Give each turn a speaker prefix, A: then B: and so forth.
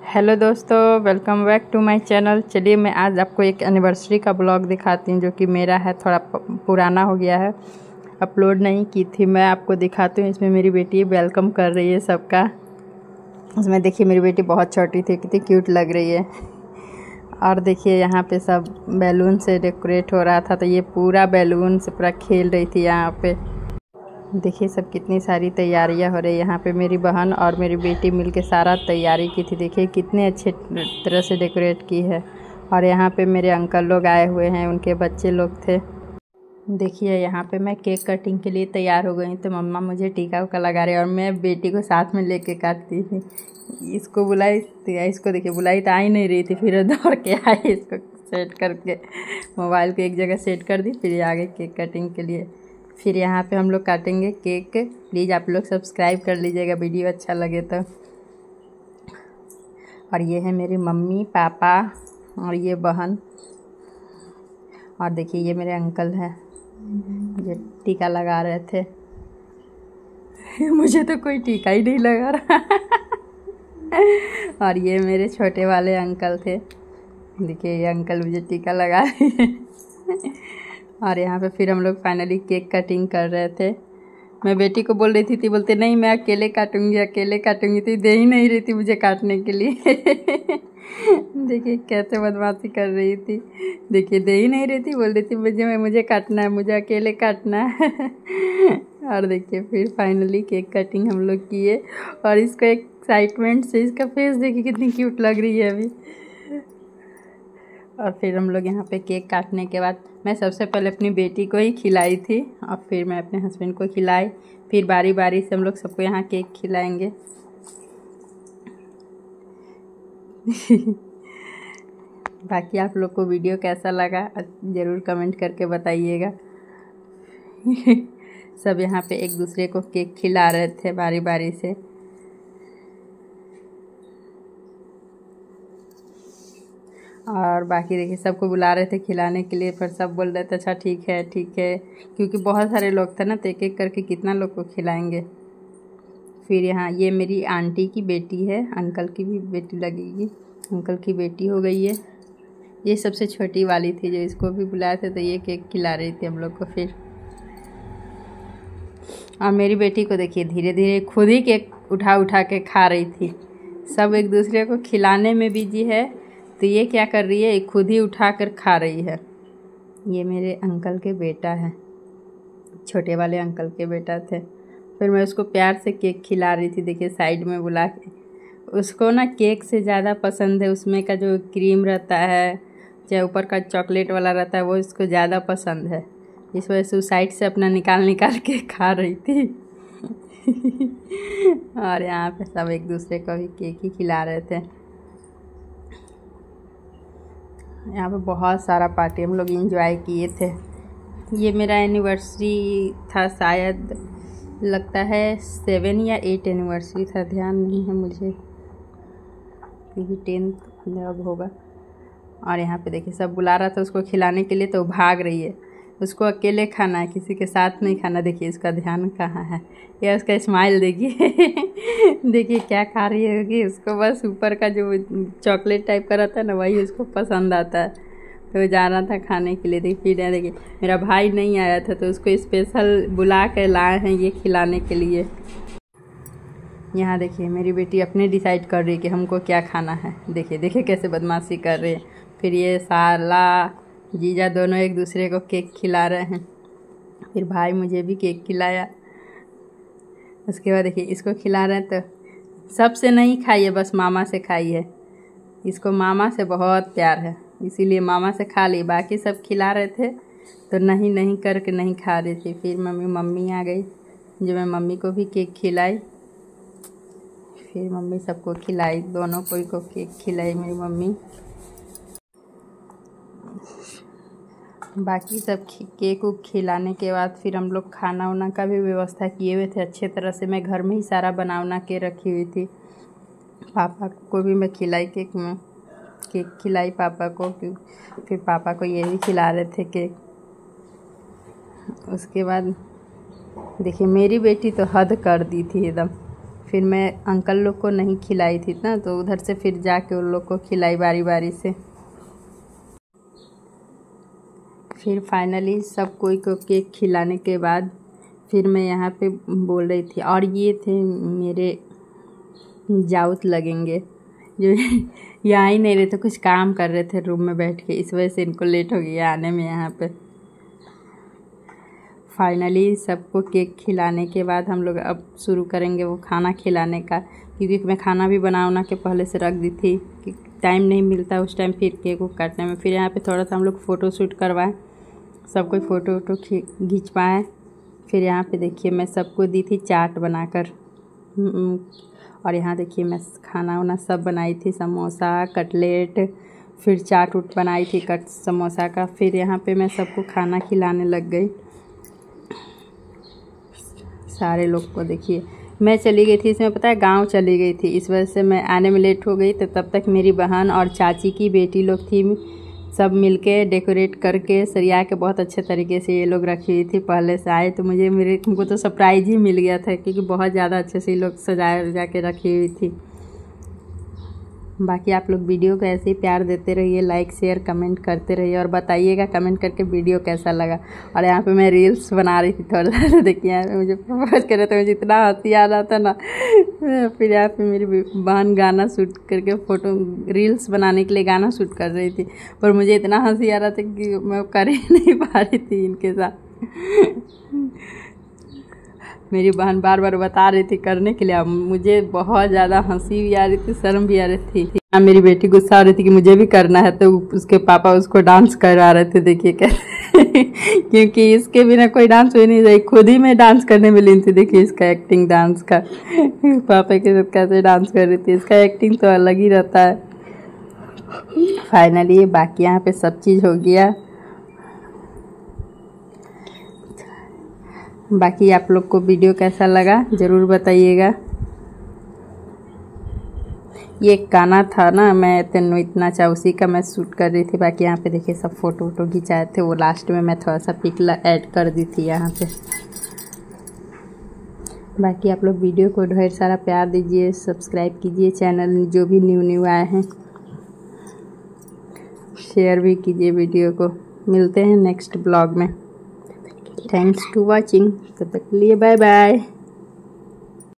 A: Hello दोस्तों, welcome back to my channel. चलिए मैं आज आपको एक एनिवर्सरी का ब्लॉग दिखाती हूँ जो कि मेरा है, थोड़ा पुराना हो गया है, अपलोड नहीं की थी। मैं आपको दिखाती हूँ। इसमें मेरी बेटी वेलकम कर रही है सबका। इसमें देखिए मेरी बेटी बहुत छोटी थी, कितनी क्यूट लग रही है। और देखिए यहाँ पे सब बैलून से डेकोरेट हो रहा था, तो ये पूरा बैलून से पूरा खेल रही थी यहाँ पे। देखिए सब कितनी सारी तैयारियां हो रही है यहाँ पे। मेरी बहन और मेरी बेटी मिलके सारा तैयारी की थी। देखिए कितने अच्छे तरह से डेकोरेट की है। और यहाँ पे मेरे अंकल लोग आए हुए हैं, उनके बच्चे लोग थे। देखिए यहाँ पे मैं केक कटिंग के लिए तैयार हो गई, तो मम्मा मुझे टीका उका लगा रही है और मैं बेटी को साथ में लेके काटती थी। इसको बुलाई, इसको देखिए बुलाई तो आ ही नहीं रही थी, फिर दौड़ के आई, इसको सेट करके मोबाइल को एक जगह सेट कर दी, फिर आगे केक कटिंग के लिए। फिर यहाँ पे हम लोग काटेंगे केक। प्लीज़ आप लोग सब्सक्राइब कर लीजिएगा वीडियो अच्छा लगे तो। और ये है मेरी मम्मी पापा और ये बहन। और देखिए ये मेरे अंकल हैं, ये टीका लगा रहे थे। मुझे तो कोई टीका ही नहीं लगा रहा। और ये मेरे छोटे वाले अंकल थे। देखिए ये अंकल मुझे टीका लगा रहे हैं। और यहाँ पे फिर हम लोग फाइनली केक कटिंग कर रहे थे। मैं बेटी को बोल रही थी, बोलते नहीं मैं अकेले काटूंगी, तो दे ही नहीं रही थी मुझे काटने के लिए। देखिए कैसे बदमाशी कर रही थी। देखिए दे ही नहीं रही थी, बोल रही थी मुझे काटना है, मुझे अकेले काटना है। और देखिए फिर फाइनली केक कटिंग हम लोग किए। और इसको एक्साइटमेंट से इसका फेस देखिए कितनी क्यूट लग रही है अभी। और फिर हम लोग यहाँ पे केक काटने के बाद मैं सबसे पहले अपनी बेटी को ही खिलाई थी, और फिर मैं अपने हस्बैंड को खिलाई। फिर बारी बारी से हम लोग सबको यहाँ केक खिलाएंगे। बाकी आप लोग को वीडियो कैसा लगा ज़रूर कमेंट करके बताइएगा। सब यहाँ पे एक दूसरे को केक खिला रहे थे बारी बारी से। और बाकी देखिए सबको बुला रहे थे खिलाने के लिए, पर सब बोल रहे थे अच्छा ठीक है, क्योंकि बहुत सारे लोग थे ना, तो एक एक करके कितना लोग को खिलाएंगे। फिर यहाँ ये मेरी आंटी की बेटी है, अंकल की भी बेटी लगेगी, अंकल की बेटी हो गई है। ये सबसे छोटी वाली थी जो इसको भी बुलाए थे, तो ये केक खिला रही थी हम लोग को। फिर और मेरी बेटी को देखिए धीरे धीरे खुद ही केक उठा के खा रही थी। सब एक दूसरे को खिलाने में बिजी है, तो ये क्या कर रही है, खुद ही उठा कर खा रही है। ये मेरे अंकल के बेटा है, छोटे वाले अंकल के बेटा थे। फिर मैं उसको प्यार से केक खिला रही थी, देखिए साइड में बुला के। उसको ना केक से ज़्यादा पसंद है उसमें का जो क्रीम रहता है, चाहे ऊपर का चॉकलेट वाला रहता है, वो इसको ज़्यादा पसंद है। इस वजह से उस साइड से अपना निकाल के खा रही थी। और यहाँ पे सब एक दूसरे को भी केक ही खिला रहे थे। यहाँ पे बहुत सारा पार्टी हम लोग एंजॉय किए थे। ये मेरा एनिवर्सरी था, शायद लगता है 7 या 8 एनिवर्सरी था, ध्यान नहीं है मुझे, क्योंकि 10th अब होगा। और यहाँ पे देखिए सब बुला रहा था उसको खिलाने के लिए, तो भाग रही है। उसको अकेले खाना है, किसी के साथ नहीं खाना। देखिए इसका ध्यान कहाँ है, या उसका स्माइल देखिए। देखिए क्या खा रही होगी, उसको बस ऊपर का जो चॉकलेट टाइप का रहता है ना, वही उसको पसंद आता है, तो जाना था खाने के लिए। देखिए मेरा भाई नहीं आया था, तो उसको स्पेशल बुला कर लाए हैं ये खिलाने के लिए। यहाँ देखिए मेरी बेटी अपने डिसाइड कर रही है कि हमको क्या खाना है। देखिए कैसे बदमाशी कर रही है। फिर ये साला जीजा दोनों एक दूसरे को केक खिला रहे हैं। फिर भाई मुझे भी केक खिलाया। उसके बाद देखिए इसको खिला रहे हैं, तो सबसे नहीं खाइए, बस मामा से खाइए। इसको मामा से बहुत प्यार है, इसीलिए मामा से खा ली। बाकी सब खिला रहे थे तो नहीं करके नहीं खा रही थी। फिर मम्मी आ गई, जो मैं मम्मी को भी केक खिलाई। फिर मम्मी सबको खिलाई, दोनों को केक खिलाई मेरी मम्मी। बाकी सब केक को खिलाने के बाद फिर हम लोग खाना वाना का भी व्यवस्था किए हुए थे अच्छे तरह से। मैं घर में ही सारा बना के रखी हुई थी। पापा को भी मैं खिलाई केक खिलाई पापा को। फिर पापा को ये भी खिला रहे थे केक। उसके बाद देखिए मेरी बेटी तो हद कर दी थी एकदम। फिर मैं अंकल लोग को नहीं खिलाई थी ना, तो उधर से फिर जाके उन लोग को खिलाई बारी बारी से। फिर फाइनली सब कोई को केक खिलाने के बाद फिर मैं यहाँ पे बोल रही थी, और ये थे मेरे जाउत लगेंगे जो यहाँ ही नहीं रहे थे, कुछ काम कर रहे थे रूम में बैठ के, इस वजह से इनको लेट हो गया आने में यहाँ पे। फाइनली सबको केक खिलाने के बाद हम लोग अब शुरू करेंगे वो खाना खिलाने का, क्योंकि मैं खाना भी बना के पहले से रख दी थी कि टाइम नहीं मिलता उस टाइम फिर केक को काटने में। फिर यहाँ पे थोड़ा सा हम लोग फ़ोटो शूट करवाएं, सब कोई फ़ोटो वोटो खींच पाएँ। फिर यहाँ पे देखिए मैं सबको दी थी चाट बनाकर, और यहाँ देखिए मैं खाना वाना सब बनाई थी, समोसा कटलेट, फिर चाट उट बनाई थी समोसा का। फिर यहाँ पे मैं सबको खाना खिलाने लग गई सारे लोग को। देखिए मैं चली गई थी, इसमें पता है गांव चली गई थी, इस वजह से मैं आने में लेट हो गई। तो तब तक मेरी बहन और चाची की बेटी लोग थी, सब मिलके डेकोरेट करके सरिया के बहुत अच्छे तरीके से ये लोग रखी हुई थी। पहले से आए तो हमको तो सरप्राइज ही मिल गया था, क्योंकि बहुत ज़्यादा अच्छे से ये लोग सजा के रखी हुई थी। बाकी आप लोग वीडियो को ऐसे ही प्यार देते रहिए, लाइक शेयर कमेंट करते रहिए, और बताइएगा कमेंट करके वीडियो कैसा लगा। और यहाँ पे मैं रील्स बना रही थी थोड़ा सा, देखिए यहाँ पे मुझे प्रपोज कर रहे थे, मुझे इतना हंसी आ रहा था ना। फिर यहाँ पे मेरी बहन गाना शूट करके रील्स बनाने के लिए गाना शूट कर रही थी, पर मुझे इतना हंसी आ रहा था कि मैं कर ही नहीं पा रही थी इनके साथ। मेरी बहन बार बार बता रही थी करने के लिए, अब मुझे बहुत ज़्यादा हंसी भी आ रही थी, शर्म भी आ रही थी। मेरी बेटी गुस्सा हो रही थी कि मुझे भी करना है, तो उसके पापा उसको डांस करा रहे थे, देखिए कैसे क्योंकि इसके बिना कोई डांस हो नहीं रही, खुद ही मैं डांस करने में लीन थी। देखिए इसका एक्टिंग डांस का, पापा के साथ कैसे डांस कर रही थी, इसका एक्टिंग तो अलग ही रहता है। फाइनली बाकी यहाँ पे सब चीज़ हो गया। बाकी आप लोग को वीडियो कैसा लगा ज़रूर बताइएगा। ये गाना था ना मैं तेनू इतना चाह, उसी का मैं शूट कर रही थी। बाकी यहाँ पे देखिए सब फ़ोटो वोटो खिंचाए थे, वो लास्ट में मैं थोड़ा सा पिक ऐड कर दी थी यहाँ पे। बाकी आप लोग वीडियो को ढेर सारा प्यार दीजिए, सब्सक्राइब कीजिए चैनल जो भी न्यू आए हैं, शेयर भी कीजिए वीडियो को। मिलते हैं नेक्स्ट ब्लॉग में। थैंक्स टू वॉचिंग, तब तक के लिए बाय बाय।